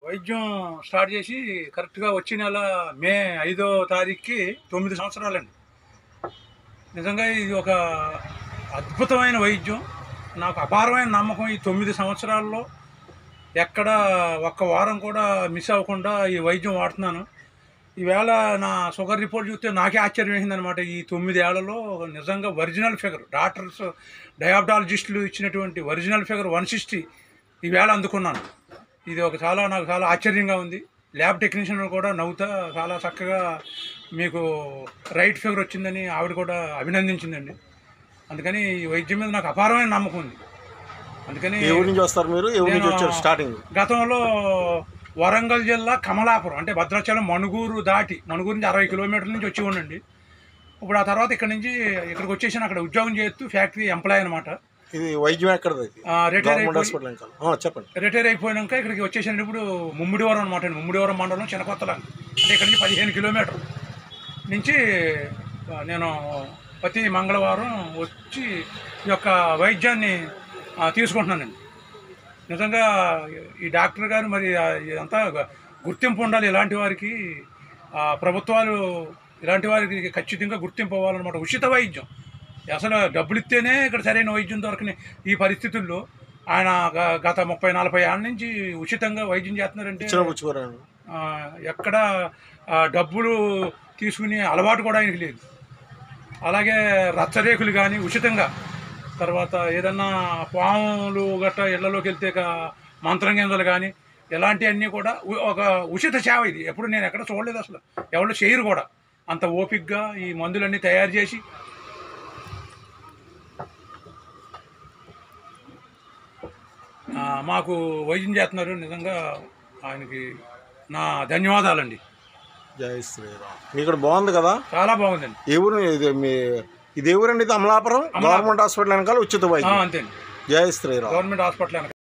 వైద్యం స్టార్ట్ చేసి కరెక్ట్గా వచ్చే నెల మే 5వ తారీఖుకి 9 సంవత్సరాలండి. నిజంగా ఇది ఒక అద్భుతమైన వైద్యం. నాకు అపారమైన నమ్మకం. ఈ 9 సంవత్సరాల్లో ఎక్కడ ఒక్క వారం కూడా మిస్ అవ్వకుండా ఈ వైద్యం వాడుతున్నాను. ఈవేళ నా షుగర్ రిపోర్ట్ చూస్తే నాకే ఆశ్చర్యం వేసిందనమాట. ఈ 9 ఏళ్లలో నిజంగా ఒరిజినల్ ఫిగర్, డాక్టర్స్ డయాబెటాలజిస్టులు ఇచ్చినటువంటి ఒరిజినల్ ఫిగర్ 160 ఈవేళ అందుకున్నాను. ఇది నాకు చాలా ఆశ్చర్యంగా ఉంది. ల్యాబ్ టెక్నీషియన్ కూడా నవ్వుతా చాలా చక్కగా మీకు రైట్ ఫిగర్ వచ్చిందని ఆవిడ కూడా అభినందించిందండి. అందుకని ఈ వైద్యం మీద నాకు అపారమైన నమ్మకం ఉంది. అందుకని గతంలో వరంగల్ జిల్లా కమలాపురం అంటే భద్రాచలం మణుగూరు నుంచి 60 కిలోమీటర్ల నుంచి వచ్చి ఉండండి. ఇప్పుడు ఆ తర్వాత ఇక్కడికి వచ్చేసాను. అక్కడ ఉద్యోగం చేస్తూ ఫ్యాక్టరీ ఎంప్లాయ్ అనమాట. ఇది వైద్యం ఎక్కడది? రిటైర్ అయిపోయినాక ఇక్కడికి వచ్చేసాను. ఇప్పుడు ముమ్మిడివరం అనమాట అండి. ముమ్మిడివరం మండలం చిన్నకొత్తలాగా అంటే ఇక్కడ నుంచి 15 కిలోమీటర్ల నుంచి నేను ప్రతి మంగళవారం వచ్చి ఈ యొక్క వైద్యాన్ని తీసుకుంటున్నానండి. నిజంగా ఈ డాక్టర్ గారు మరి ఇదంతా గుర్తింపు ఉండాలి. ఇలాంటి వారికి ప్రభుత్వాలు ఇలాంటి వారికి ఖచ్చితంగా గుర్తింపు అవ్వాలన్నమాట. ఉచిత వైద్యం, అసలు డబ్బులు ఇస్తేనే ఇక్కడ సరైన వైద్యం దొరకని ఈ పరిస్థితుల్లో ఆయన గత 30-40 ఏళ్ళ నుంచి ఉచితంగా వైద్యం చేస్తున్నారంటే ఎక్కడ డబ్బులు తీసుకునే అలవాటు కూడా ఆయనకి లేదు. అలాగే రచ్చరేకులు కానీ ఉచితంగా, తర్వాత ఏదన్నా పాములు గట్రా ఇళ్లలోకి వెళ్తే మంత్రం గింజలు కానీ ఇలాంటివన్నీ కూడా ఒక ఉచిత సేవ. ఇది ఎప్పుడు నేను ఎక్కడ చూడలేదు. అసలు ఎవరు చేయరు కూడా అంత ఓపికగా ఈ మందులన్నీ తయారు చేసి మాకు వైద్యం చేస్తున్నారు. నిజంగా ఆయనకి నా ధన్యవాదాలండి. జై శ్రీరామ్. ఇక్కడ బాగుంది కదా? చాలా బాగుందండి. ఏ ఊరు ఇది? ఏ ఊరండి? ఇది అమలాపురం గవర్నమెంట్ హాస్పిటల్ వెనకాల ఉచిత వైద్యం. అంతే. జై శ్రీరామ్. Government hospital